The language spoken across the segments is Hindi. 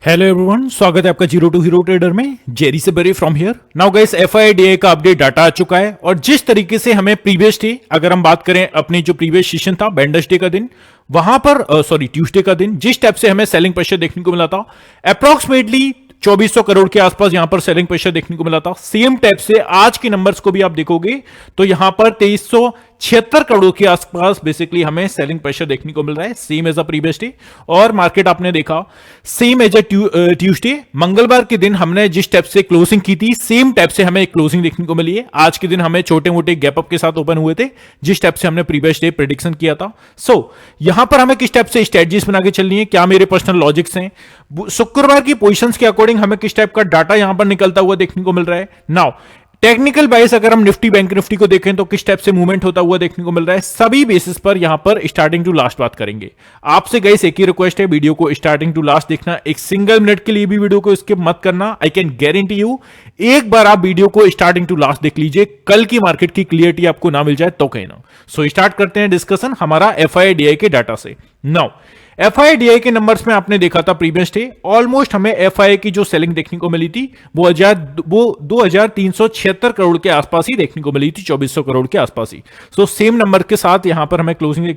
हेलो एवरीवन, स्वागत है आपका जीरो टू हीरो ट्रेडर में। जेरी से बरी फ्रॉम हियर। नाउ गाइस, एफआईडीआई का अपडेट डाटा आ चुका है और जिस तरीके से हमें प्रीवियस डे, अगर हम बात करें अपने जो प्रीवियस सेशन था वेडनेसडे का दिन, वहां पर ट्यूसडे का दिन, जिस टाइप से हमें सेलिंग प्रेशर देखने को मिला था अप्रोक्सीमेटली 2400 करोड़ के आसपास यहां पर सेलिंग प्रेशर देखने को मिला था। सेम टाइप से आज के नंबर्स को भी आप देखोगे तो यहां पर 2376 करोड़ के आसपास बेसिकली हमें सेलिंग प्रेशर देखने को मिल रहा है, same as a previous day. और मार्केट आपने देखा सेम एज अ ट्यूसडे, मंगलवार के दिन हमने जिस टाइप से क्लोजिंग की थी सेम टाइप से हमें क्लोजिंग देखने को मिली है। आज के दिन हमें छोटे मोटे गैप अप के साथ ओपन हुए थे जिस टाइप से हमने प्रीवियस डे प्रेडिक्शन किया था। यहां पर हमें किस टाइप से स्ट्रेटजीज बना के चलनी है, क्या मेरे पर्सनल लॉजिक्स हैं, शुक्रवार की पोजीशंस के अकॉर्डिंग हमें किस टाइप का डाटा यहां पर निकलता हुआ देखने को मिल रहा है। नाउ टेक्निकल वाइज अगर हम निफ्टी बैंक निफ्टी को देखें तो किस टाइप से मूवमेंट होता हुआ देखने को मिल रहा है, सभी बेसिस पर यहां पर स्टार्टिंग टू लास्ट बात करेंगे। आपसे गाइस एक ही रिक्वेस्ट है, वीडियो को स्टार्टिंग टू लास्ट देखना, एक सिंगल मिनट के लिए भी वीडियो को स्किप मत करना। आई कैन गारंटी यू, एक बार आप वीडियो को स्टार्टिंग टू लास्ट देख लीजिए, कल की मार्केट की क्लियरिटी आपको ना मिल जाए तो कहना। स्टार्ट करते हैं डिस्कशन हमारा एफआईडीआई के डाटा से। नाउ एफआईडीआई के नंबर्स में आपने देखा था प्रीवियस डे ऑलमोस्ट हमें एफआई की जो सेलिंग देखने को मिली थी वो 2376 करोड़ के आसपास ही देखने को मिली थी, 2400 करोड़ के आसपास ही। सेम नंबर के साथ यहां पर हमें क्लोजिंग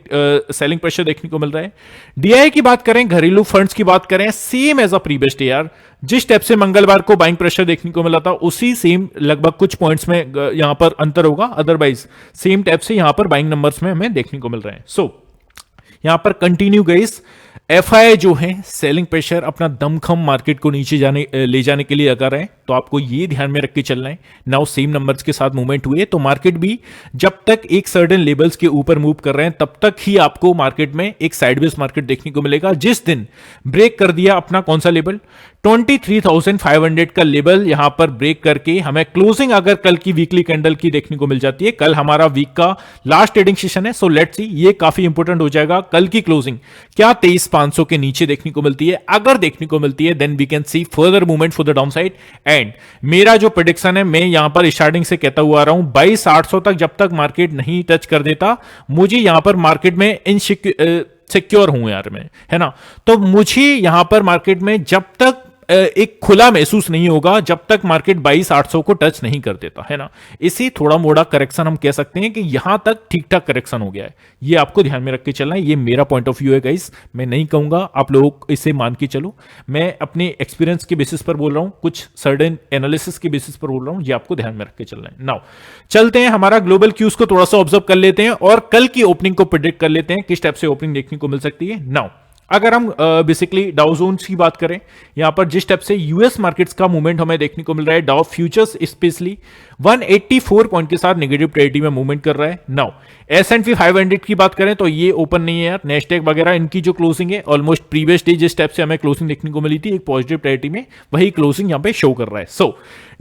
सेलिंग प्रेशर देखने को मिल रहा है। डीआई की बात करें, घरेलू फंड्स की बात करें, same as a previous day यार, जिस टाइप से मंगलवार को बाइंग प्रेशर देखने को मिला था उसी सेम लगभग कुछ पॉइंट्स में यहां पर अंतर होगा, अदरवाइज सेम टाइप से यहां पर बाइंग नंबर्स में हमें देखने को मिल रहे हैं। यहां पर कंटिन्यू गाइस एफआई जो है सेलिंग प्रेशर अपना दमखम मार्केट को नीचे ले जाने के लिए लगा रहे हैं, तो आपको ये ध्यान में रख के चलना है। नाउ सेम नंबर्स के साथ मूवमेंट हुए तो मार्केट भी जब तक एक सर्टेन लेवल्स के ऊपर मूव कर रहे हैं तब तक ही आपको मार्केट में एक साइडवेज मार्केट देखने को मिलेगा। जिस दिन ब्रेक कर दिया अपना कौन सा लेवल, 23,500 का लेवल यहां पर ब्रेक करके हमें क्लोजिंग अगर कल की वीकली कैंडल की देखने को मिल जाती है, कल हमारा वीक का लास्ट ट्रेडिंग सेशन है, सो लेट्स सी, ये काफी इंपॉर्टेंट हो जाएगा। कल की क्लोजिंग क्या 23,500 के नीचे देखने को मिलती है, अगर देखने को मिलती है then we can see further movement for the down side. And मेरा जो प्रेडिक्शन है, मैं यहां पर स्टार्टिंग से कहता हुआ आ रहा हूं 22,800 तक जब तक मार्केट नहीं टच कर देता, मुझे यहां पर मार्केट में सिक्योर हूं यार मैं, है ना। तो मुझे यहां पर मार्केट में जब तक एक खुला महसूस नहीं होगा जब तक मार्केट 22,800 को टच नहीं कर देता, है ना। इसी थोड़ा मोड़ा करेक्शन हम कह सकते हैं कि यहां तक ठीक ठाक करेक्शन हो गया है, ये आपको ध्यान में रख के चलना है। ये मेरा पॉइंट ऑफ व्यू है गाइस, मैं नहीं कहूंगा आप लोग इसे मान के चलो, मैं अपने एक्सपीरियंस के बेसिस पर बोल रहा हूं, कुछ सर्टेन एनालिसिस के बेसिस पर बोल रहा हूं, ये आपको ध्यान में रख के चलना है। नाउ चलते हैं हमारा ग्लोबल क्यूज को थोड़ा सा ऑब्जर्व कर लेते हैं और कल की ओपनिंग को प्रेडिक्ट कर लेते हैं, किस टाइप से ओपनिंग देखने को मिल सकती है। नाउ अगर हम बेसिकली डाउ जोन्स की बात करें, यहां पर जिस टाइप से यूएस मार्केट्स का मूवमेंट हमें देखने को मिल रहा है, डाउ फ्यूचर्स स्पेशली 184 पॉइंट के साथ नेगेटिव टेरिटरी में मूवमेंट कर रहा है। नाउ S&P 500 की बात करें तो ये ओपन नहीं है यार, नेस्डैक वगैरह इनकी जो क्लोजिंग है ऑलमोस्ट प्रीवियस डे जिस टाइप से हमें क्लोजिंग देखने को मिली थी एक पॉजिटिव टेरिटरी में, वही क्लोजिंग यहां पे शो कर रहा है।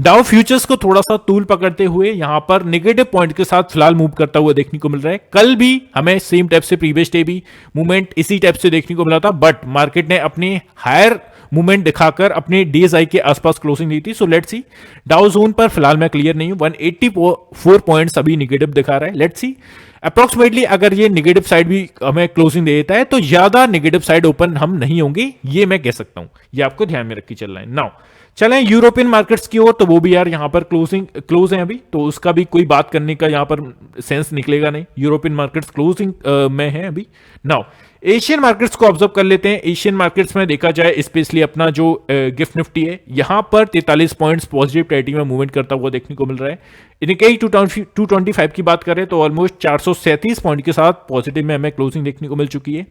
डाउ फ्यूचर्स को थोड़ा सा तूल पकड़ते हुए यहां पर नेगेटिव पॉइंट के साथ फिलहाल मूव करता हुआ देखने को मिल रहा है। कल भी हमें सेम टाइप से प्रीवियस डे भी मूवमेंट इसी टाइप से देखने को मिला था, बट मार्केट ने अपनी हायर मूवमेंट दिखाकर अपने DSI के आसपास क्लोजिंग दी थी। सो लेट्स सी, डाउ जोन पर फिलहाल मैं क्लियर नहीं हूं, 184 पॉइंट्स अभी नेगेटिव दिखा रहा है। लेट्स सी अप्रोक्सीमेटली अगर ये नेगेटिव साइड भी हमें क्लोजिंग दे देता है तो ज्यादा नेगेटिव साइड ओपन हम नहीं होंगे, ये मैं कह सकता हूं, ये आपको ध्यान में रख के चलना है। नाउ चलें यूरोपियन मार्केट्स की ओर, तो वो भी यार यहां पर क्लोज है अभी, तो उसका भी कोई बात करने का यहां पर सेंस निकलेगा नहीं, यूरोपियन मार्केट्स क्लोजिंग में है अभी। नाउ एशियन मार्केट्स को ऑब्जर्व कर लेते हैं। एशियन मार्केट्स में देखा जाए स्पेशली अपना जो गिफ्ट निफ्टी है, यहां पर 43 पॉइंट्स पॉजिटिव टेरिटरी में मूवमेंट करता हुआ देखने को मिल रहा है। निकेई 225 की बात करें तो ऑलमोस्ट 437 पॉइंट के साथ पॉजिटिव में हमें क्लोजिंग देखने को मिल चुकी है।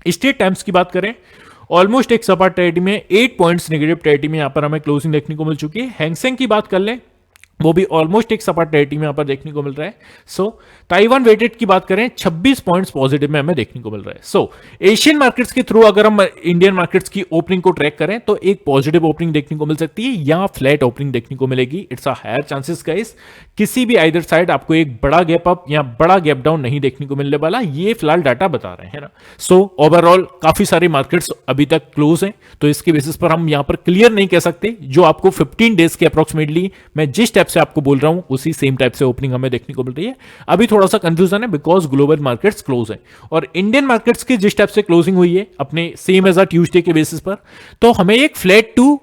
स्ट्रेट टाइम्स की बात करें ऑलमोस्ट एक सपाट टेरिटरी में 8 पॉइंट्स नेगेटिव टेरिटरी में यहां पर हमें क्लोजिंग देखने को मिल चुकी है। हैंगसेंग की बात कर लें, वो भी ऑलमोस्ट एक सपाट टेरिटरी में यहां पर देखने को मिल रहा है। ताइवान वेटेड की बात करें 26 पॉइंट्स पॉजिटिव में हमें देखने को मिल रहा है। एशियन मार्केट्स के थ्रू अगर हम इंडियन मार्केट्स की ओपनिंग को ट्रैक करें तो एक पॉजिटिव ओपनिंग देखने को मिल सकती है या फ्लैट ओपनिंग देखने को मिलेगी। It's a higher chances guys, किसी भी आइदर साइड आपको एक बड़ा गैप अप या बड़ा गैप डाउन नहीं देखने को मिलने वाला, ये फिलहाल डाटा बता रहे हैं ना। ओवरऑल काफी सारे मार्केट्स अभी तक क्लोज हैं, तो इसके बेसिस पर हम यहां पर क्लियर नहीं कह सकते। जो आपको 15 डेज के अप्रोक्सीमेटली मैं जिस टाइप से आपको बोल रहा हूं उसी सेम टाइप से ओपनिंग हमें देखने को मिल रही है। अभी थोड़ा सा कंफ्यूजन है बिकॉज ग्लोबल मार्केट्स क्लोज है और इंडियन मार्केट्स की जिस टाइप से क्लोजिंग हुई है अपने सेम एज अ ट्यूसडे के बेसिस पर, तो हमें एक फ्लैट टू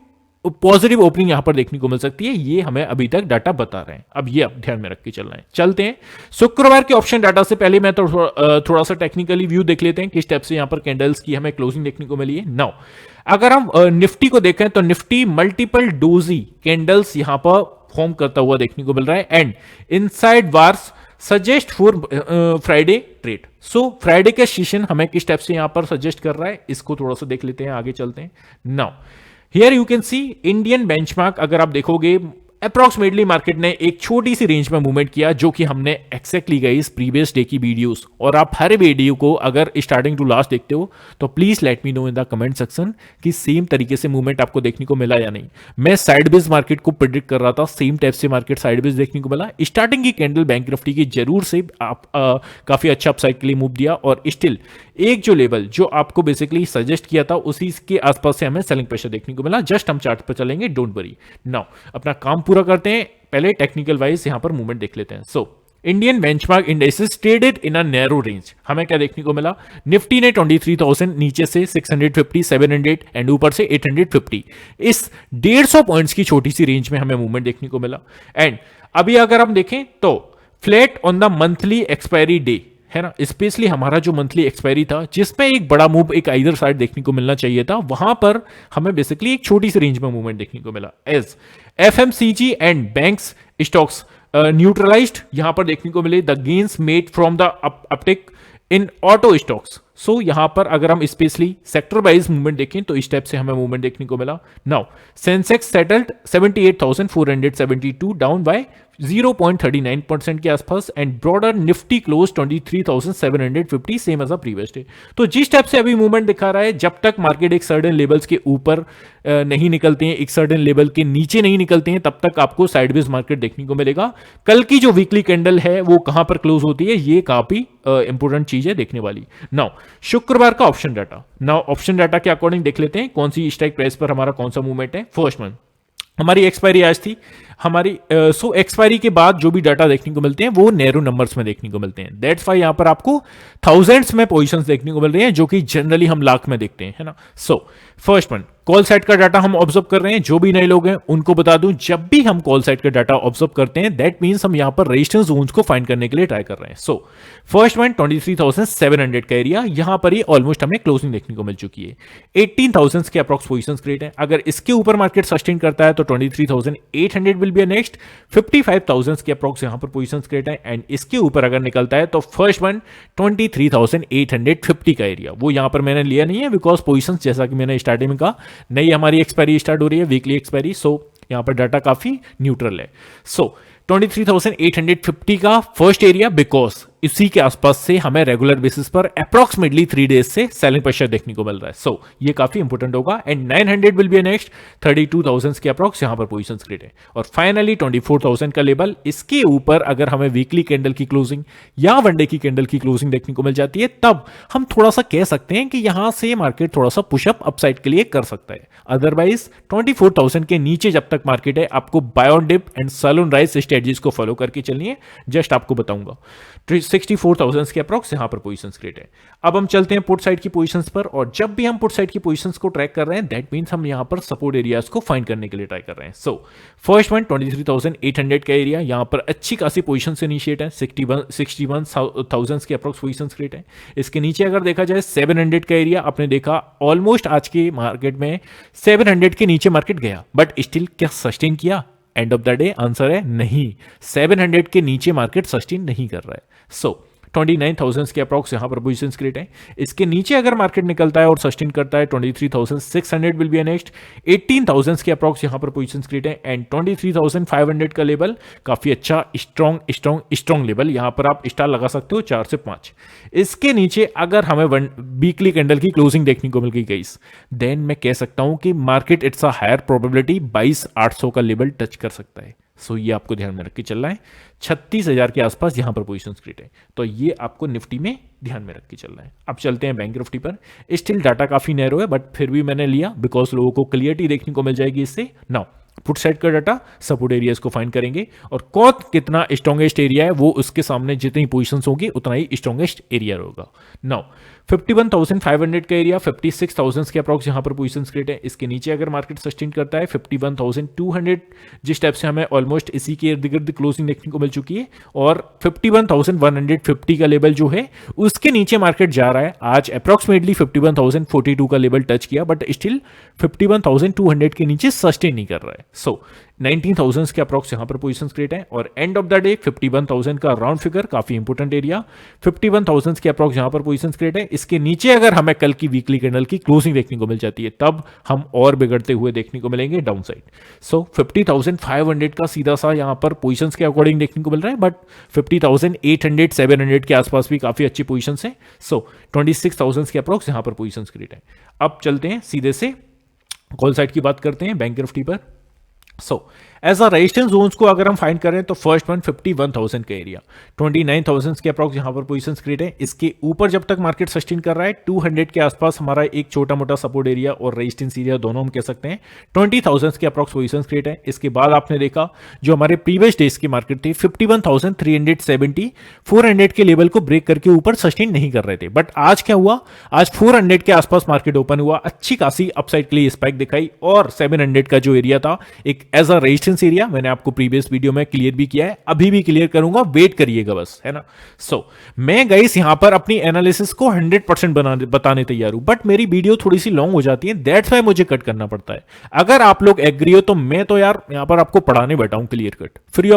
पॉजिटिव ओपनिंग यहां पर देखने को मिल सकती है। ये हमें अभी तक डाटा बता रहे हैं। अब ये आप ध्यान में रख के चलना है। चलते हैं शुक्रवार के ऑप्शन डाटा से पहले मैं तो थोड़ा सा टेक्निकली व्यू देख लेते हैं किस टाइप से यहां पर कैंडल्स की हमें क्लोजिंग देखने को मिली है। नाउ अगर हम निफ्टी को देखें तो निफ्टी मल्टीपल डोजी कैंडल्स यहां पर फॉर्म करता हुआ देखने को मिल रहा है and inside wars suggest for Friday trade. So Friday का सेशन हमें किस टाइप से यहां पर सजेस्ट कर रहा है इसको थोड़ा सा देख लेते हैं, आगे चलते हैं। Now here you can see Indian benchmark, अगर आप देखोगे अप्रॉक्सिमेटली मार्केट ने एक छोटी सी रेंज में मूवमेंट किया जो कि हमने एक्जैक्टली गाइस प्रीवियस डे की वीडियोस और आप हर वीडियो को अगर स्टार्टिंग टू लास्ट देखते हो तो please let me know in the comment section कि सेम तरीके से मूवमेंट आपको देखने को मिला या नहीं। मैं साइडवेज मार्केट को प्रिडिक्ट कर रहा था, सेम टाइप से मार्केट साइडवेज देखने को मिला। स्टार्टिंग की कैंडल बैंक निफ्टी की जरूर से आप काफी अच्छा अपसाइड के लिए मूव दिया और स्टिल एक जो लेवल जो आपको बेसिकली सजेस्ट किया था उसी के आसपास से हमें सेलिंग प्रेशर देखने को मिला। जस्ट हम चार्ट पर चलेंगे, डोंट वरी। नाउ अपना काम पूरा करते हैं, पहले टेक्निकल वाइज यहां पर मूवमेंट देख लेते हैं। So Indian benchmark indexes traded in a narrow range. हमें क्या देखने को मिला, निफ्टी ने 23,000 नीचे से 650 700 एंड ऊपर से 850, इस 150 पॉइंट्स की छोटी सी रेंज में हमें मूवमेंट देखने को मिला। एंड अभी अगर हम देखें तो flat on the monthly expiry day है ना, स्पेशली हमारा जो मंथली एक्सपायरी था जिसमें एक बड़ा मूव एक आइदर साइड देखने को मिलना चाहिए था, वहां पर हमें बेसिकली एक छोटी सी रेंज में मूवमेंट देखने को मिला। As FMCG and banks stocks neutralised यहां पर देखने को मिले the gains made from the uptick in auto stocks. So यहां पर अगर हम स्पेशली सेक्टर वाइज मूवमेंट देखें तो इस टाइप से हमें मूवमेंट देखने को मिला। Now Sensex settled 78,472 down by 0.39% के आसपास and broader Nifty close 23,750 same as a previous day. तो जिस टाइप से अभी मूवमेंट दिखा रहा है, जब तक मार्केट एक सर्टेन लेवल्स के ऊपर नहीं निकलते हैं, एक सर्टेन लेवल के नीचे नहीं निकलते हैं, तब तक आपको साइडवेज मार्केट देखने को मिलेगा। कल की जो वीकली कैंडल है वो कहां पर क्लोज होती है, ये काफी इंपोर्टेंट चीज है देखने वाली। नाउ शुक्रवार का option data, now option data के अकॉर्डिंग देख लेते हैं कौन सी स्ट्राइक प्राइस पर हमारा कौन सा मूवमेंट है। फर्स्ट वन हमारी एक्सपायरी आज थी हमारी, सो एक्सपायरी के बाद जो भी डाटा देखने को मिलते हैं वो नैरो नंबर्स में देखने को मिलते हैं। दैट्स व्हाई यहां पर आपको थाउजेंड्स में पोजीशंस देखने को मिल रही हैं जो कि जनरली हम लाख में देखते हैं, है ना। So first one call side का डाटा हम ऑब्जर्व कर रहे हैं। जो भी नए लोग हैं उनको बता दूं, जब भी हम कॉल साइड का डाटा ऑब्जर्व करते हैं दैट मींस हम यहां पर रेजिस्टेंस जोन्स को फाइंड करने के लिए ट्राई कर रहे हैं। सो फर्स्ट वन 23,700 का एरिया, यहां पर ही ऑलमोस्ट हमें क्लोजिंग देखने को मिल चुकी है। 18,000 के अप्रॉक्स पोजीशंस क्रिएट है। अगर इसके ऊपर मार्केट सस्टेन करता है तो 23,800 विल बी नेक्स्ट 55,000 के अप्रॉक्स यहां पर पोजीशंस क्रिएट है एंड इसके ऊपर अगर निकलता है तो फर्स्ट वन 23,850 का एरिया, वो यहां पर मैंने लिया नहीं है बिकॉज पोजीशंस जैसा कि मैंने स्टार्टिंग में कहा नई हमारी एक्सपायरी स्टार्ट हो रही है, वीकली एक्सपायरी। सो यहां पर डाटा काफी न्यूट्रल है। सो 23,850 का फर्स्ट एरिया बिकॉज इसी के आसपास से हमें रेगुलर बेसिस पर अप्रॉक्सिमेटली 3 डेज से सेलिंग प्रेशर देखने को मिल रहा है। सो ये काफी इंपोर्टेंट होगा एंड 900 विल बी नेक्स्ट 32,000 के अप्रॉक्स यहां पर पोजीशंस क्रिएट है और फाइनली 24,000 का लेवल। इसके ऊपर अगर हमें वीकली कैंडल की क्लोजिंग या वनडे की कैंडल की क्लोजिंग देखने को मिल जाती है तब हम थोड़ा सा कह सकते हैं कि यहां से मार्केट थोड़ा सा पुशअप अपसाइड के लिए कर सकता है। अदरवाइज 24,000 के नीचे जब तक मार्केट है आपको buy on dip and sell on rise strategies को फॉलो करके चलनी है। जस्ट आपको बताऊंगा 64,000 के अप्रॉक्स यहां पर पोजीशंस क्रिएट है। अब हम चलते हैं पुट साइड की पोजीशंस पर और जब भी हम पुट साइड की पोजीशंस को ट्रैक कर रहे हैं दैट मींस हम यहां पर सपोर्ट एरियाज को फाइंड करने के लिए ट्राई कर रहे हैं। सो फर्स्ट वन 23,800 का एरिया, यहां पर अच्छी खासी पोजीशन से इनिशिएट है। 61,000 के अप्रॉक्स पोजीशंस क्रिएट है। इसके नीचे अगर देखा जाए 700 का एरिया, आपने देखा ऑलमोस्ट आज के मार्केट में 700 के नीचे मार्केट गया बट स्टिल क्या सस्टेन किया? End of the day answer है नहीं, 700 के नीचे मार्केट सस्टेन नहीं कर रहा है। सो 29,000 के अप्रॉक्स यहां पर पोजीशंस क्रिएट है। इसके नीचे अगर मार्केट निकलता है और सस्टेन करता है 23,600 विल बी नेक्स्ट 18,000 के अप्रॉक्स यहां पर पोजीशंस क्रिएट है एंड 23,500 का लेवल काफी अच्छा स्ट्रॉन्ग लेवल, यहां पर आप स्टार लगा सकते हो 4 से 5। इसके नीचे अगर हमें वीकली कैंडल की क्लोजिंग देखने को मिल गई गाइस देन मैं कह सकता हूं कि market it's a higher probability 22,800 का लेवल टच कर सकता है। सो ये आपको ध्यान में रख के चलना है। 36,000 के आसपास यहां पर पोजीशंस क्रिएट है, तो ये आपको निफ्टी में ध्यान में रख के चलना है। अब चलते हैं बैंक निफ्टी पर। स्टिल डाटा काफी नैरो है बट फिर भी मैंने लिया बिकॉज लोगों को क्लियरिटी देखने को मिल जाएगी इससे। नाउ पुट साइड का डाटा सपोर्ट एरियाज को फाइंड करेंगे और कौन कितना स्ट्रॉन्गेस्ट एरिया है वो उसके सामने जितनी पोजीशंस होगी उतना ही स्ट्रॉन्गेस्ट एरिया होगा। नाउ 51,500 का एरिया 56,000 के अप्रॉक्स यहाँ पर पोजीशंस क्रिएट है। इसके नीचे अगर मार्केट सस्टेन करता है 51,200 जिस टाइप से हमें ऑलमोस्ट इसी के इर्द गिर्द क्लोजिंग देखने को मिल चुकी है और 51,150 का लेवल जो है उसके नीचे मार्केट जा रहा है। आज अप्रॉक्सीमेटली 51,042 का लेवल टच किया बट स्टिल 51,200 के नीचे सस्टेन नहीं कर रहा है। सो 19,000 के अप्रॉक्स यहाँ पर पोजीशंस क्रिएट है और एंड ऑफ द डे 51,000 का राउंड फिगर काफी इंपोर्टेंट एरिया 51,000 के अप्रॉक्स यहाँ पर पोजीशंस क्रिएट है। इसके नीचे अगर हमें कल की वीकली कैंडल की क्लोजिंग देखने को मिल जाती है तब हम और बिगड़ते हुए देखने को मिलेंगे डाउन साइड। सो 50,500 का सीधा सा यहाँ पर पोजीशंस के अकॉर्डिंग देखने को मिल रहा है बट 50,800 700 के आसपास भी काफी अच्छी पोजीशंस है। सो 26,000 के अप्रॉक्स यहाँ पर पोजीशंस क्रिएट है। अब चलते हैं सीधे से कॉल साइड की बात करते हैं बैंक निफ्टी पर। So as a resistance zones को अगर हम फाइंड करें तो फर्स्ट वन 51,000 का एरिया 29,000 के अप्रॉक्स यहां पर पोजीशंस क्रिएट है। इसके ऊपर जब तक मार्केट सस्टेन कर रहा है 200 के आसपास हमारा एक छोटा मोटा सपोर्ट एरिया और रेजिस्टेंस एरिया दोनों हम कह सकते हैं। 20,000 के अप्रॉक्स पोजीशंस क्रिएट है। इसके बाद आपने देखा जो हमारे प्रीवियस डेज की मार्केट थी 51,370 400 के लेवल को ब्रेक करके ऊपर सस्टेन नहीं कर रहे थे बट आज क्या हुआ, आज 400 के आसपास मार्केट ओपन हुआ, अच्छी खासी अपसाइड के लिए स्पाइक दिखाई और 700 का जो एरिया था एक एज अ रेजिस्टेंस एरिया मैंने आपको प्रीवियस वीडियो में क्लियर भी किया है, अभी भी क्लियर करूंगा, वेट करिएगा बस, है ना। सो मैं गाइस यहां पर अपनी एनालिसिस को 100% बताने तैयार हूं बट मेरी वीडियो थोड़ी सी लॉन्ग हो जाती है, दैट्स व्हाई मुझे कट करना पड़ता है। अगर आप लोग एग्री हो तो मैं तो यार यहां पर आपको पढ़ाने बैठा हूं clear cut, free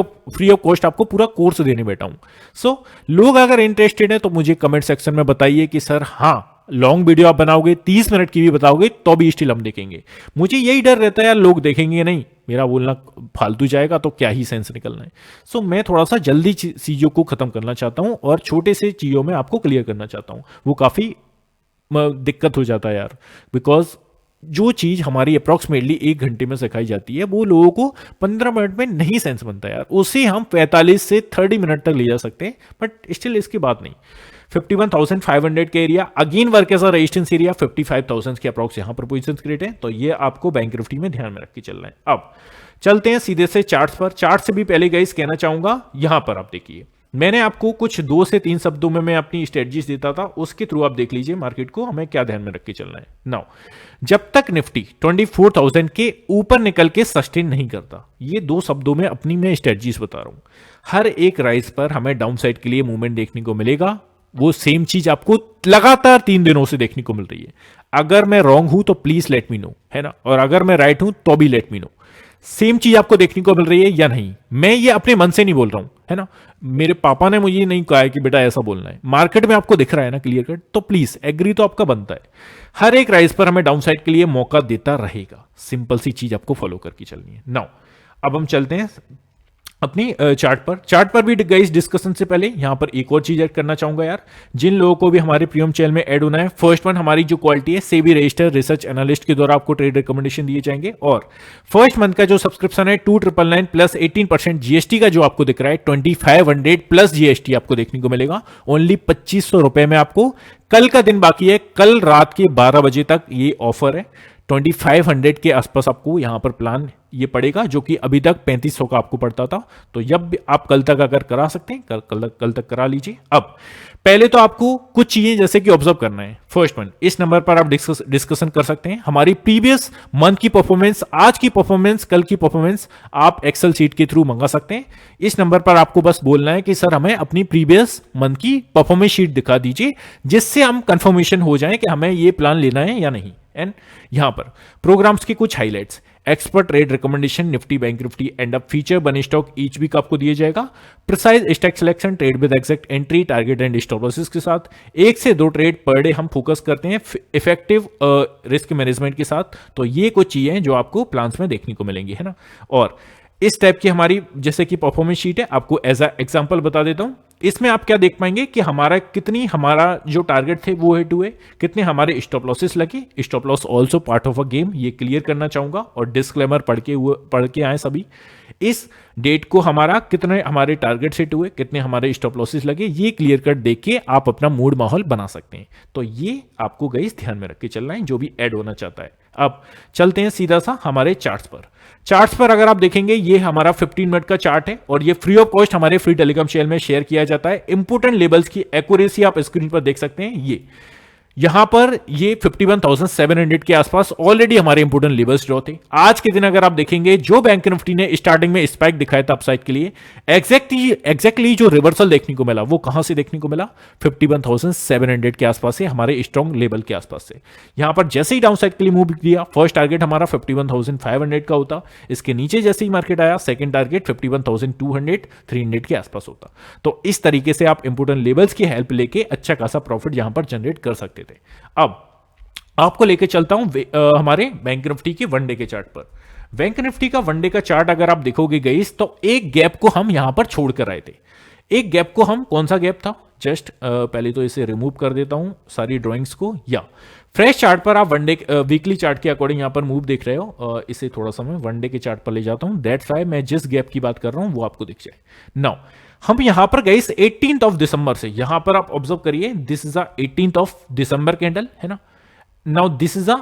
of cost आपको पूरा कोर्स देने बैठा हूं। सो लोग अगर इंटरेस्टेड है तो मुझे कमेंट सेक्शन में बताइए कि सर हाँ लॉन्ग वीडियो आप बनाओगे 30 मिनट की भी बताओगे तो भी स्टिल हम देखेंगे। मुझे यही डर रहता है यार लोग देखेंगे नहीं, मेरा बोलना फालतू जाएगा तो क्या ही सेंस निकलना है। सो मैं थोड़ा सा जल्दी चीज़ों को खत्म करना चाहता हूं और छोटे से चीज़ों में आपको क्लियर करना चाहता हूं, वो काफ़ी दिक्कत हो जाता है यार, बिकॉज जो चीज़ हमारी अप्रॉक्सीमेटली 1 घंटे में सिखाई जाती है वो लोगों को 15 मिनट में नहीं सेंस बनता यार, उसे हम 45 से 30 मिनट तक ले जा सकते हैं बट स्टिल इसकी बात नहीं। 51,500 के area again work as a resistance area 55,000 के अप्रॉक्स यहां पर पोजीशंस क्रिएट है, तो ये आपको बैंक निफ्टी में ध्यान में रख के चलना है। अब चलते हैं सीधे से चार्ट्स पर। चार्ट से भी पहले गाइस कहना चाहूंगा यहां पर आप देखिए मैंने आपको कुछ 2 से 3 शब्दों में मैं अपनी स्ट्रेटजीज देता था, उसके थ्रू आप देख लीजिए मार्केट को हमें क्या ध्यान में रख के चलना है। नाउ जब तक निफ्टी 24,000 के ऊपर निकल के सस्टेन नहीं करता, ये 2 शब्दों में अपनी मैं स्ट्रेटजीज बता रहा हूं, हर एक राइज पर हमें डाउन साइड के लिए मूवमेंट देखने को मिलेगा। वो सेम चीज आपको लगातार 3 दिनों से देखने को मिल रही है। अगर मैं रॉन्ग हूं तो प्लीज लेट मी नो, है ना, और अगर मैं राइट हूं तो भी लेट मी नो। सेम चीज आपको देखने को मिल रही है या नहीं, मैं ये अपने मन से नहीं बोल रहा हूं, है ना, मेरे पापा ने मुझे नहीं कहा है कि बेटा ऐसा बोलना है, मार्केट में आपको दिख रहा है ना क्लियर कट, तो प्लीज एग्री तो आपका बनता है। हर एक राइज पर हमें डाउन साइड के लिए मौका देता रहेगा, सिंपल सी चीज आपको फॉलो करके चलनी है। नाउ अब हम चलते हैं अपनी चार्ट पर भी गाइस डिस्कशन से पहले यहां पर एक और चीज ऐड करना चाहूंगा यार, जिन लोगों को भी हमारे प्रीमियम चैनल में ऐड होना है। फर्स्ट वन हमारी जो क्वालिटी है सेबी रजिस्टर रिसर्च एनालिस्ट के द्वारा आपको ट्रेड रिकमेंडेशन दिए जाएंगे और फर्स्ट मंथ का जो सब्सक्रिप्शन है 2,999 प्लस 18% जीएसटी का जो आपको दिख रहा है 2,500 प्लस जीएसटी आपको देखने को मिलेगा ओनली 2,500 रुपए में। आपको कल का दिन बाकी है, कल रात के 12 बजे तक ये ऑफर है। 2,500 के आसपास आपको यहां पर प्लान ये पड़ेगा जो कि अभी तक 3,500 का आपको पड़ता था, तो जब आप कल तक अगर करा सकते हैं कल तक करा लीजिए। अब पहले तो आपको कुछ चीजें जैसे कि ऑब्जर्व करना है। फर्स्ट वन, इस नंबर पर आप डिस्कशन कर सकते हैं हमारी प्रीवियस मंथ की परफॉर्मेंस, आज की परफॉर्मेंस, कल की परफॉर्मेंस आप एक्सेल शीट के थ्रू मंगा सकते हैं। इस नंबर पर आपको बस बोलना है कि सर हमें अपनी प्रीवियस मंथ की परफॉर्मेंस शीट दिखा दीजिए, जिससे हम कंफर्मेशन हो जाए कि हमें ये प्लान लेना है या नहीं। एंड यहां पर प्रोग्राम्स के कुछ highlights, expert trade recommendation Nifty bank Nifty and up feature बनी स्टॉक ईच वीक आपको दिया जाएगा। Precise stock selection trade with exact entry target and stop losses के साथ 1 से 2 ट्रेड पर डे हम फोकस करते हैं इफेक्टिव रिस्क मैनेजमेंट के साथ। तो ये कुछ चीजें हैं जो आपको प्लान्स में देखने को मिलेंगी, है ना। और इस टाइप की हमारी जैसे कि परफॉर्मेंस शीट है, आपको एज अ एग्जांपल बता देता हूं। इसमें आप क्या देख पाएंगे कि हमारा जो टारगेट थे वो हिट हुए, कितने हमारे स्टॉप लॉसेस लगे, stop loss also part of a game, ये क्लियर करना चाहूंगा और डिस्क्लेमर पढ़ के आए सभी। इस डेट को हमारा कितने हमारे टारगेट सेट हुए, कितने हमारे स्टॉप लॉसेस लगे, ये क्लियर कट देख के आप अपना मूड माहौल बना सकते हैं। तो ये आपको गाइस ध्यान में रख के चलना है जो भी ऐड होना चाहता है। अब चलते हैं सीधा सा हमारे चार्ट्स पर। चार्ट्स पर अगर आप देखेंगे ये हमारा 15 मिनट का चार्ट है और ये फ्री ऑफ कॉस्ट हमारे फ्री टेलीग्राम चैनल में शेयर किया जाता है। इंपोर्टेंट लेवल्स की एक्यूरेसी आप स्क्रीन पर देख सकते हैं। ये यहां पर ये 51,700 के आसपास ऑलरेडी हमारे इंपोर्टेंट लेवल्स ड्रॉ थे। आज के दिन अगर आप देखेंगे जो बैंक निफ्टी ने स्टार्टिंग में स्पाइक दिखाया था अपसाइड के लिए, एग्जैक्टली जो रिवर्सल देखने को मिला वो कहां से देखने को मिला, 51,700 के आसपास से, हमारे स्ट्रॉन्ग लेवल के आसपास से। यहां पर जैसे ही डाउन साइड के लिए मूव किया, फर्स्ट टारगेट हमारा 51,500 का होता, इसके नीचे जैसे ही मार्केट आया सेकंड टारगेट 51,200 300 के आसपास होता। तो इस तरीके से आप इंपोर्टेंट लेवल्स की हेल्प लेके अच्छा खासा प्रॉफिट यहां पर जनरेट कर सकते थे। अब आपको लेके चलता हूं हमारे बैंक निफ्टी के वनडे के चार्ट पर। बैंक निफ्टी का वनडे का चार्ट अगर आप देखोगे गाइस तो एक गैप को हम यहां पर छोड़ कर आए थे। एक गैप को हम, कौन सा गैप था, जस्ट पहले तो इसे रिमूव कर देता हूं सारी ड्राइंग्स को, या फ्रेश चार्ट पर आप वनडे वीकली चार्ट के अकॉर्डिंग यहां पर मूव देख रहे हो। इसे थोड़ा सा मैं वनडे के चार्ट पर ले जाता हूं, दैट्स व्हाई मैं जिस गैप की बात कर रहा हूं वो आपको दिख जाए। नाउ हम यहां पर गए 18th ऑफ दिसंबर से, यहां पर आप ऑब्जर्व करिए, this is a 18th of December candle है ना। Now this is a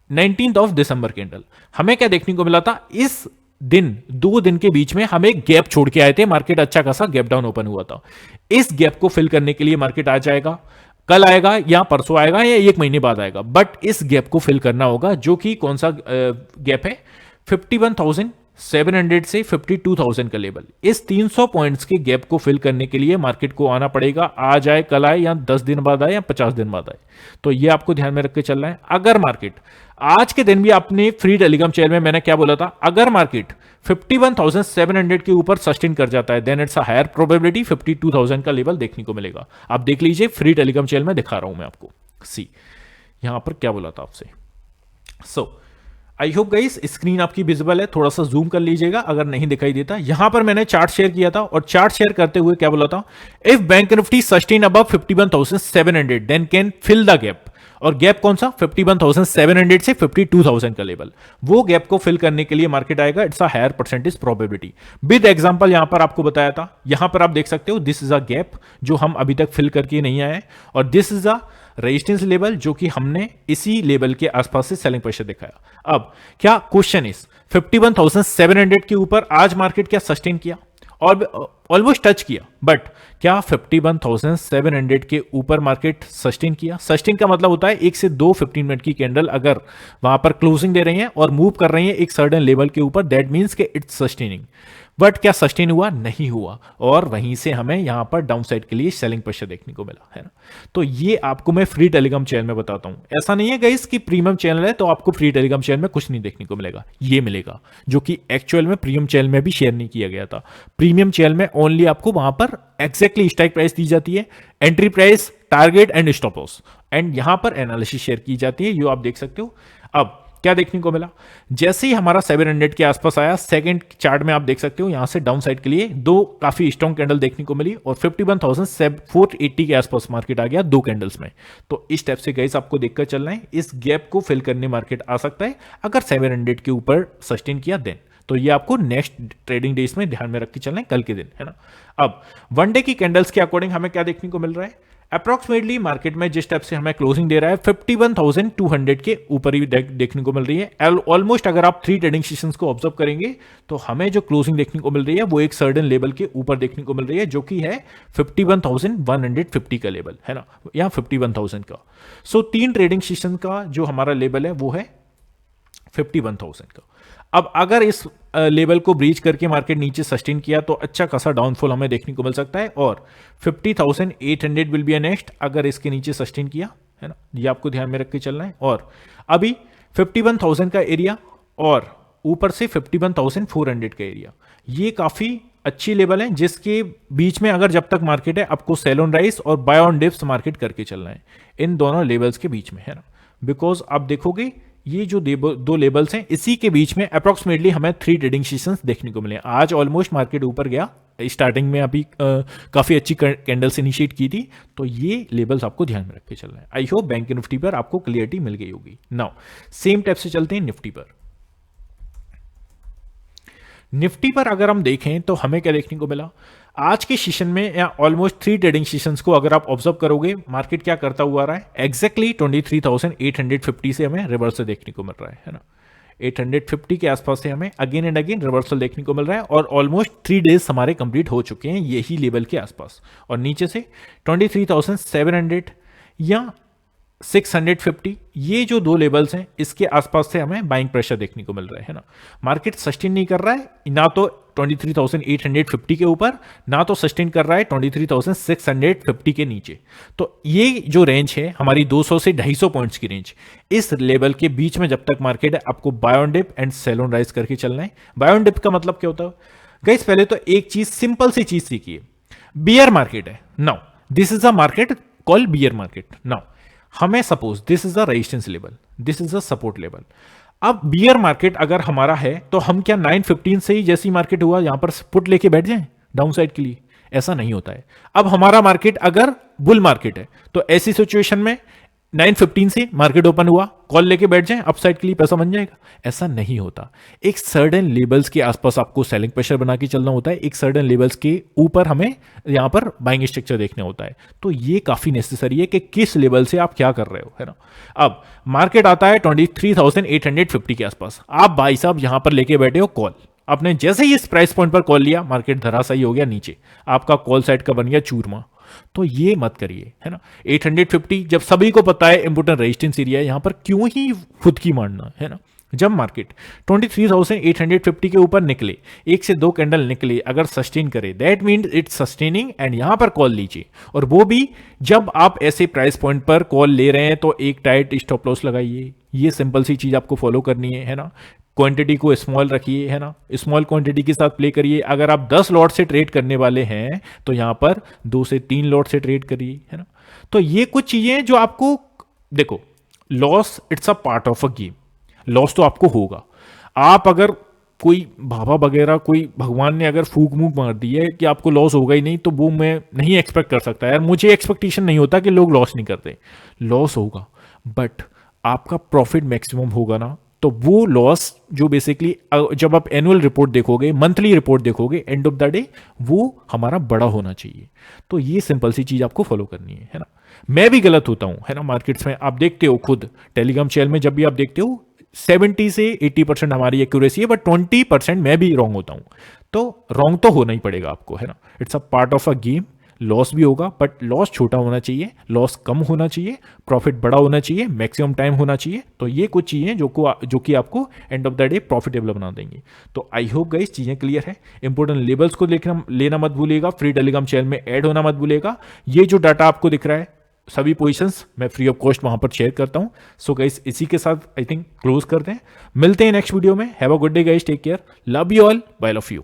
19th of December candle. हमें क्या देखने को मिला था, इस दिन 2 दिन के बीच में हम एक गैप छोड़ के आए थे, मार्केट अच्छा खासा गैप डाउन ओपन हुआ था। इस गैप को फिल करने के लिए मार्केट आ जाएगा, कल आएगा या परसों आएगा या 1 महीने बाद आएगा, बट इस गैप को फिल करना होगा, जो कि कौन सा गैप है, 51,700 से 52,000 का लेवल। इस 300 पॉइंट्स के गैप को फिल करने के लिए मार्केट को आना पड़ेगा, आज आए कल आए या 10 दिन बाद आए या 50 दिन बाद आए। तो ये आपको ध्यान में रख के चलना है। अगर मार्केट आज के दिन भी अपने फ्री टेलीग्राम चैनल में मैंने क्या बोला था, अगर मार्केट 51,700 के ऊपर सस्टेन कर जाता है then it's a higher probability 52,000 का लेवल देखने को मिलेगा। आप देख लीजिए, फ्री टेलीग्राम चैनल में दिखा रहा हूं मैं आपको। सी यहां पर क्या बोला था आपसे। सो आई होप गाइस स्क्रीन आपकी विजिबल है, थोड़ा सा जूम कर लीजिएगा अगर नहीं दिखाई देता। यहां पर मैंने चार्ट शेयर किया था और चार्ट शेयर करते हुए क्या बोला था, if bank Nifty sustain above 51,700 then can fill the gap. और गैप कौन सा, 51,700 से 52,000 का लेवल। वो गैप को फिल करने के लिए मार्केट आएगा, it's a higher percentage probability. With example यहां पर आपको बताया था, यहां पर आप देख सकते हो, दिस इज अ गैप जो हम अभी तक फिल करके नहीं आए, और this is a resistance level जो कि हमने इसी लेवल के आसपास से सेलिंग प्रेशर दिखाया। अब क्या क्वेश्चन इज, 51,700 के ऊपर आज मार्केट क्या सस्टेन किया और ऑलमोस्ट टच किया, बट क्या 51,700 के ऊपर मार्केट सस्टेन किया। सस्टेन का मतलब होता है 1 से 2 15 मिनट की कैंडल अगर वहां पर क्लोजिंग दे रही है और मूव कर रही है एक सर्टेन लेवल के ऊपर, दैट मींस के इट्स सस्टेनिंग। बट क्या सस्टेन हुआ, नहीं हुआ, और वहीं से हमें यहां पर डाउन साइड के लिए सेलिंग प्रेशर देखने को मिला है ना। तो ये आपको मैं फ्री टेलीग्राम चैनल में बताता हूं। ऐसा नहीं है गाइस कि प्रीमियम चैनल है तो आपको फ्री टेलीग्राम चैनल में कुछ नहीं देखने को मिलेगा, ये मिलेगा जो कि एक्चुअल में प्रीमियम चैनल में भी शेयर नहीं किया गया था। प्रीमियम चैनल में ओनली आपको वहां पर एग्जैक्टली स्ट्राइक प्राइस दी जाती है, entry price, target and stop loss, and यहां पर एनालिसिस शेयर की जाती है, जो आप देख सकते हो। अब क्या देखने को मिला, जैसे ही हमारा 700 के आसपास आया, सेकंड चार्ट में आप देख सकते हो यहां से डाउन साइड के लिए 2 काफी स्ट्रॉन्ग कैंडल देखने को मिली और 51,480 के आसपास मार्केट आ गया 2 कैंडल्स में। तो इस स्टेप से गाइस आपको देखकर चलना है, इस गैप को फिल करने मार्केट आ सकता है अगर 700 के ऊपर सस्टेन किया देन। तो ये आपको नेक्स्ट ट्रेडिंग डेज में ध्यान में रख के चलना है, कल के दिन, है ना। अब वन डे की कैंडल्स के अकॉर्डिंग हमें क्या देखने को मिल रहा है, अप्रोक्सीमेटली मार्केट में जिस टाइप से हमें क्लोजिंग दे रहा है 51,200 के ऊपर ही देखने को मिल रही है। ऑलमोस्ट अगर आप 3 ट्रेडिंग सेशंस को ऑब्जर्व करेंगे तो हमें जो क्लोजिंग देखने को मिल रही है वो एक सर्टेन लेवल के ऊपर देखने को मिल रही है, जो कि है 51,150 का लेवल, है ना, या 51,000 का। सो 3 ट्रेडिंग सेशन का जो हमारा लेवल है वो है 51,000 का। अब अगर इस लेवल को ब्रीच करके मार्केट नीचे सस्टेन किया तो अच्छा खासा डाउनफॉल हमें देखने को मिल सकता है, और 50,800 विल बी नेक्स्ट अगर इसके नीचे सस्टेन किया, है ना, ये आपको ध्यान में रख के चलना है। और अभी 51,000 का एरिया और ऊपर से 51,400 का एरिया, ये काफी अच्छी लेवल है जिसके बीच में अगर जब तक मार्केट है आपको सेल ऑन राइज और बाय ऑन डिप्स मार्केट करके चलना है इन दोनों लेवल्स के बीच में, है ना। बिकॉज आप देखोगे ये जो 2 लेवल्स हैं इसी के बीच में अप्रोक्सीमेटली हमें 3 ट्रेडिंग सेशंस देखने को मिले। आज ऑलमोस्ट मार्केट ऊपर गया, स्टार्टिंग में अभी काफी अच्छी कैंडल्स इनिशिएट की थी, तो ये लेवल्स आपको ध्यान में रख के चलना है। आई होप बैंक निफ्टी पर आपको क्लियरिटी मिल गई होगी। नाउ सेम टाइप से चलते हैं निफ्टी पर। निफ्टी पर अगर हम देखें तो हमें क्या देखने को मिला, आज के सेशन में या ऑलमोस्ट 3 ट्रेडिंग सेशंस को अगर आप ऑब्जर्व करोगे, मार्केट क्या करता हुआ आ रहा है, एग्जैक्टली 23,850 से हमें रिवर्सल देखने को मिल रहा है ना। 850 के आसपास से हमें अगेन एंड अगेन रिवर्सल देखने को मिल रहा है और ऑलमोस्ट 3 डेज हमारे कंप्लीट हो चुके हैं यही लेवल के आसपास। और नीचे से 23,700 या 650, ये जो दो लेवल्स हैं इसके आसपास से हमें बाइंग प्रेशर देखने को मिल रहा है ना। मार्केट सस्टेन नहीं कर रहा है ना तो 23,850 के ऊपर, ना तो सस्टेन कर रहा है 23,650 के नीचे। तो ये जो रेंज है हमारी 200 से 250 पॉइंट्स की रेंज, इस लेवल के बीच में जब तक मार्केट है आपको buy on dip and sell on rise करके चलना है। बाय ऑन डिप का मतलब क्या होता है गाइस, पहले तो एक चीज सिंपल सी चीज सीखिए, बियर मार्केट है now, this is a market call bear market now, हमें suppose this is a resistance level, this is a support level. अब बियर मार्केट अगर हमारा है तो हम क्या 915 से ही जैसी मार्केट हुआ यहां पर पुट लेके बैठ जाएं डाउन साइड के लिए, ऐसा नहीं होता है। अब हमारा मार्केट अगर बुल मार्केट है तो ऐसी सिचुएशन में 915 से मार्केट ओपन हुआ, कॉल लेके बैठ जाएं अपसाइड के लिए पैसा बन जाएगा, ऐसा नहीं होता। एक सर्टेन लेवल्स के आसपास आपको सेलिंग प्रेशर बना के चलना होता है, एक सर्टेन लेवल्स के ऊपर हमें यहां पर बाइंग स्ट्रक्चर देखना होता है। तो ये काफी नेसेसरी है कि किस लेवल से आप क्या कर रहे हो, है ना। अब मार्केट आता है 23,850 के आसपास, आप भाई साहब यहां पर लेके बैठे हो कॉल, आपने जैसे ही इस प्राइस पॉइंट पर कॉल लिया मार्केट धराशायी हो गया नीचे, आपका कॉल साइड का बन गया चूरमा। तो ये मत करिए, है ना। 850 जब सभी को पता है इंपोर्टेंट रेजिस्टेंस एरिया है, यहां पर क्यों ही खुद की मारना, है ना। जब मार्केट 23,850 के ऊपर निकले, एक से दो कैंडल निकले, अगर सस्टेन करे that mean it's sustaining and यहां पर कॉल लीजिए। और वो भी जब आप ऐसे प्राइस पॉइंट पर कॉल ले रहे हैं तो एक टाइट स्टॉप लॉस लगाइए, ये सिंपल सी चीज आपको फॉलो करनी है ना। क्वांटिटी को स्मॉल रखिए, है ना, स्मॉल क्वांटिटी के साथ प्ले करिए। अगर आप 10 लॉट से ट्रेड करने वाले हैं तो यहां पर 2 से 3 लॉट से ट्रेड करिए, है ना। तो ये कुछ चीजें जो आपको, देखो loss it's a part of a game, loss तो आपको होगा। आप अगर कोई बाबा वगैरह कोई भगवान ने अगर फूक मूक मार दी है कि आपको लॉस होगा ही नहीं, तो वो मैं नहीं एक्सपेक्ट कर सकता यार, मुझे एक्सपेक्टेशन नहीं होता कि लोग लॉस नहीं करते, लॉस होगा बट आपका प्रॉफिट मैक्सिमम होगा ना। तो वो लॉस जो बेसिकली जब आप एनुअल रिपोर्ट देखोगे, मंथली रिपोर्ट देखोगे, एंड ऑफ द डे वो हमारा बड़ा होना चाहिए। तो ये सिंपल सी चीज आपको फॉलो करनी है ना। मैं भी गलत होता हूं, है ना, मार्केट्स में आप देखते हो खुद टेलीग्राम चैनल में, जब भी आप देखते हो 70 से 80% हमारी एक्यूरेसी है, बट 20% मैं भी रॉन्ग होता हूं। तो रॉन्ग तो होना ही पड़ेगा आपको, है ना, it's a part of a game. Loss भी होगा बट लॉस छोटा होना चाहिए, लॉस कम होना चाहिए, प्रॉफिट बड़ा होना चाहिए, मैक्सिमम टाइम होना चाहिए। तो ये कुछ चीजें जो कि आपको end of the day profitable बना देंगे। तो आई होप गाइस चीजें क्लियर है। इंपॉर्टेंट लेवल्स को लेना मत भूलिएगा, फ्री टेलीग्राम चैनल में ऐड होना मत भूलिएगा। ये जो डाटा आपको दिख रहा है सभी पोजीशंस मैं फ्री ऑफ कॉस्ट वहां पर शेयर करता हूं। सो गाइस इसी के साथ आई थिंक क्लोज करते हैं, मिलते हैं नेक्स्ट वीडियो में। Have a good day guys, take care, love you all, bye love you.